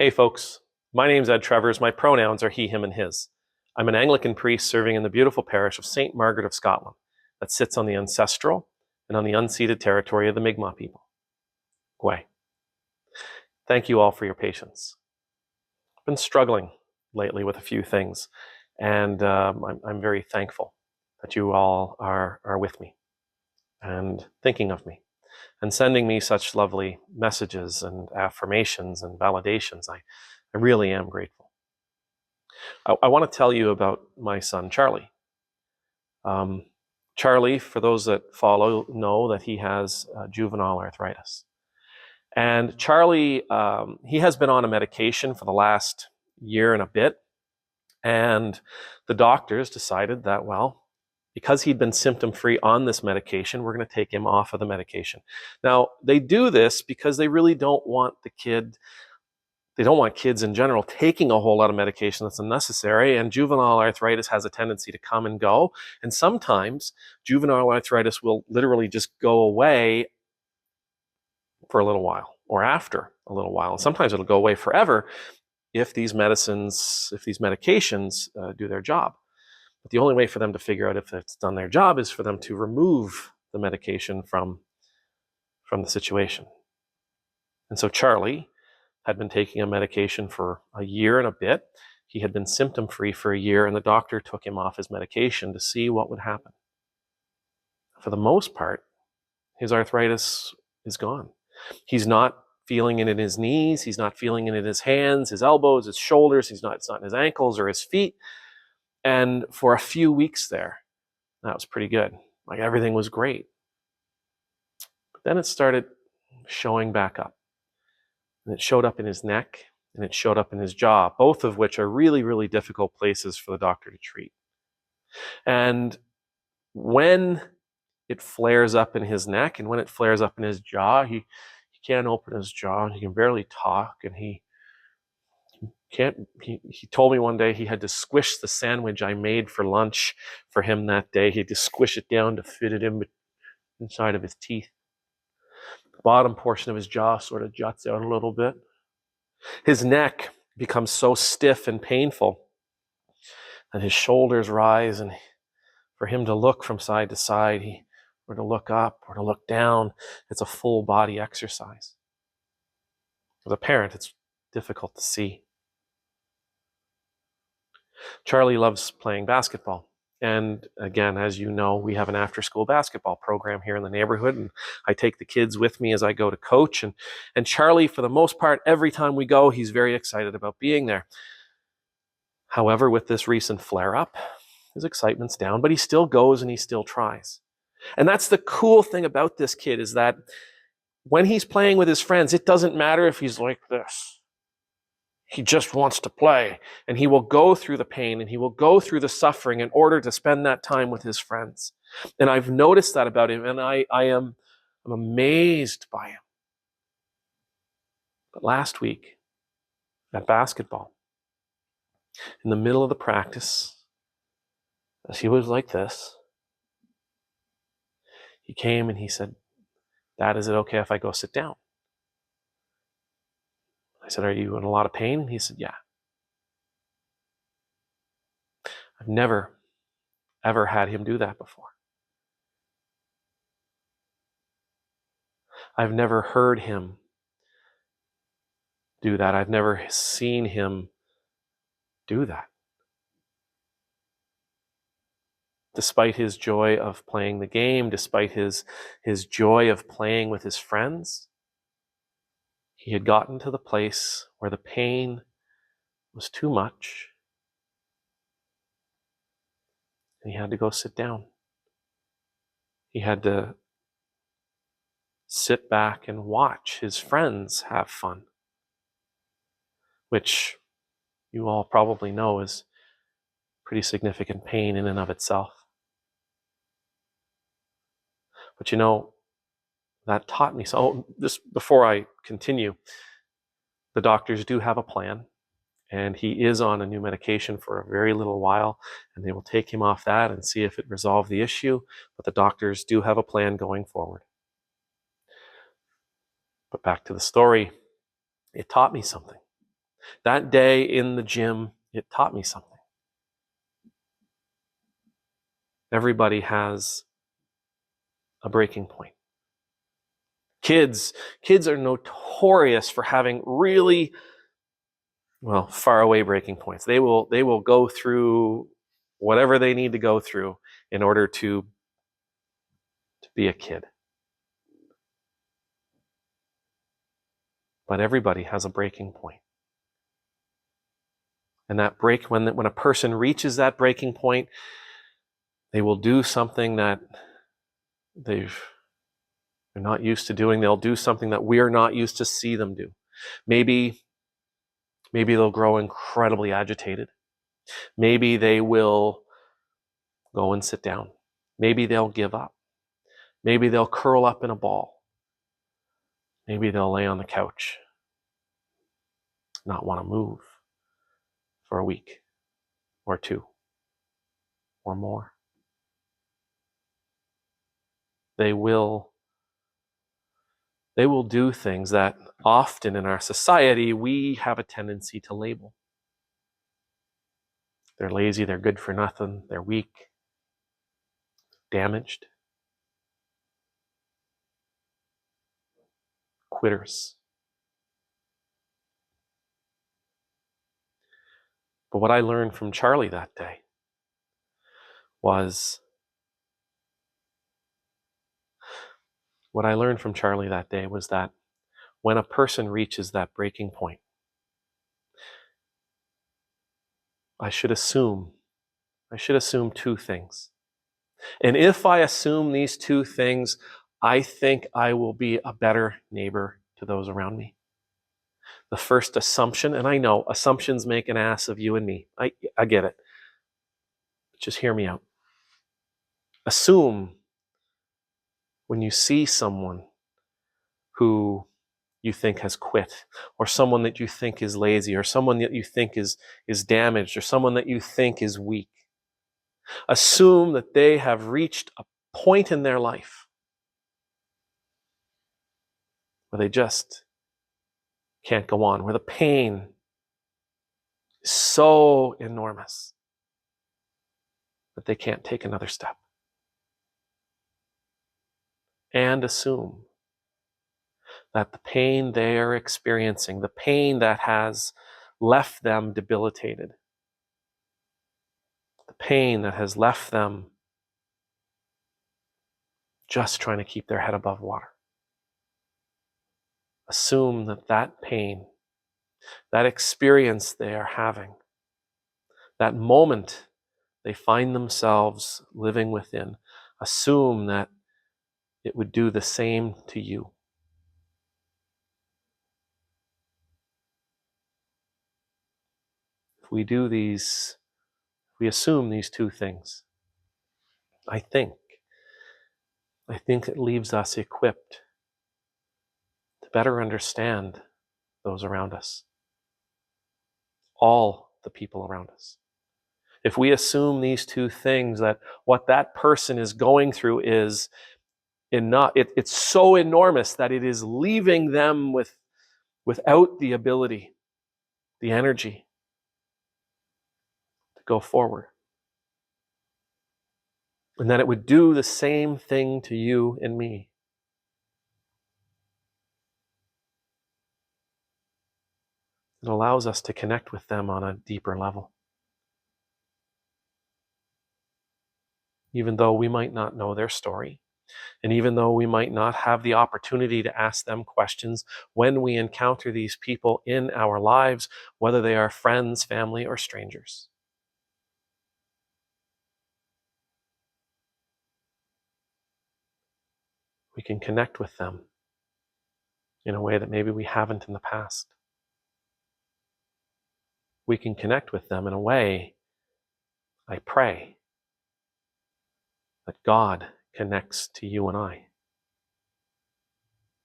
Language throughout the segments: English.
Hey folks, my name's Ed Trevors. My pronouns are he, him, and his. I'm an Anglican priest serving in the beautiful parish of St. Margaret of Scotland that sits on the ancestral and on the unceded territory of the Mi'kmaq people. Gwe. Thank you all for your patience. I've been struggling lately with a few things, and I'm very thankful that you all are with me and thinking of me and sending me such lovely messages and affirmations and validations. I really am grateful. I want to tell you about my son, Charlie. Charlie, for those that follow, know that he has juvenile arthritis. And Charlie, he has been on a medication for the last year and a bit. And the doctors decided that, well, because he'd been symptom-free on this medication, we're going to take him off of the medication. Now, they do this because they really don't want they don't want kids in general taking a whole lot of medication that's unnecessary, and juvenile arthritis has a tendency to come and go, and sometimes juvenile arthritis will literally just go away for a little while, or after a little while, and sometimes it'll go away forever if these medications do their job. But the only way for them to figure out if it's done their job is for them to remove the medication from the situation. And so Charlie had been taking a medication for a year and a bit. He had been symptom-free for a year, and the doctor took him off his medication to see what would happen. For the most part, his arthritis is gone. He's not feeling it in his knees. He's not feeling it in his hands, his elbows, his shoulders. It's not in his ankles or his feet. And for a few weeks there, that was pretty good. Like everything was great. But then it started showing back up. And it showed up in his neck and it showed up in his jaw, both of which are really, really difficult places for the doctor to treat. And when it flares up in his neck and when it flares up in his jaw, he can't open his jaw and he can barely talk, and he told me one day he had to squish the sandwich I made for lunch for him that day. He had to squish it down to fit it inside of his teeth. The bottom portion of his jaw sort of juts out a little bit. His neck becomes so stiff and painful, and his shoulders rise, and for him to look from side to side, or to look up or to look down, it's a full body exercise. As a parent, it's difficult to see. Charlie loves playing basketball. And again, as you know, we have an after-school basketball program here in the neighborhood, and I take the kids with me as I go to coach. And Charlie, for the most part, every time we go, he's very excited about being there. However, with this recent flare-up, his excitement's down, but he still goes and he still tries. And that's the cool thing about this kid, is that when he's playing with his friends, it doesn't matter if he's like this. He just wants to play, and he will go through the pain and he will go through the suffering in order to spend that time with his friends. And I've noticed that about him, and I'm amazed by him. But last week at basketball, in the middle of the practice, as he was like this, he came and he said, "Dad, is it okay if I go sit down?" I said, "Are you in a lot of pain?" He said, "Yeah." I've never, ever had him do that before. I've never heard him do that. I've never seen him do that. Despite his joy of playing the game, despite his joy of playing with his friends, he had gotten to the place where the pain was too much, and he had to go sit down. He had to sit back and watch his friends have fun, which you all probably know is pretty significant pain in and of itself. But you know, that taught me so. Before I continue, the doctors do have a plan, and he is on a new medication for a very little while, and they will take him off that and see if it resolves the issue. But the doctors do have a plan going forward. But back to the story, it taught me something. That day in the gym, it taught me something. Everybody has a breaking point. Kids are notorious for having really, far away breaking points. They will go through whatever they need to go through in order to be a kid. But everybody has a breaking point. And that when a person reaches that breaking point, they will do something that they're not used to doing. They'll do something that we're not used to see them do. Maybe they'll grow incredibly agitated. Maybe they will go and sit down. Maybe they'll give up. Maybe they'll curl up in a ball. Maybe they'll lay on the couch, not want to move for a week or two or more. They will do things that often in our society we have a tendency to label. They're lazy, they're good for nothing, they're weak, damaged, quitters. But what I learned from Charlie that day was that when a person reaches that breaking point, I should assume two things. And if I assume these two things, I think I will be a better neighbor to those around me. The first assumption, and I know assumptions make an ass of you and me. I get it. Just hear me out. Assume when you see someone who you think has quit, or someone that you think is lazy, or someone that you think is damaged, or someone that you think is weak. Assume that they have reached a point in their life where they just can't go on, where the pain is so enormous that they can't take another step. And assume that the pain they are experiencing, the pain that has left them debilitated, the pain that has left them just trying to keep their head above water. Assume that pain, that experience they are having, that moment they find themselves living within, assume that it would do the same to you. If we assume these two things, I think it leaves us equipped to better understand those around us, all the people around us. If we assume these two things, that what that person is going through is it's so enormous that it is leaving them without the ability, the energy to go forward. And that it would do the same thing to you and me. It allows us to connect with them on a deeper level. Even though we might not know their story, and even though we might not have the opportunity to ask them questions, when we encounter these people in our lives, whether they are friends, family, or strangers, we can connect with them in a way that maybe we haven't in the past. We can connect with them in a way, I pray, that God connects to you and I.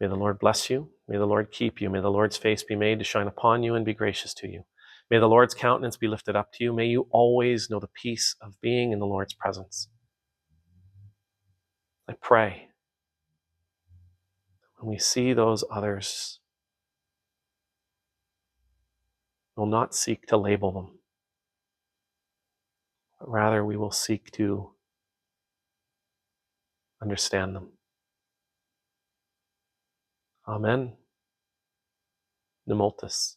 May the Lord bless you. May the Lord keep you. May the Lord's face be made to shine upon you and be gracious to you. May the Lord's countenance be lifted up to you. May you always know the peace of being in the Lord's presence. I pray when we see those others We'll not seek to label them, but rather we will seek to understand them. Amen. Nemultus.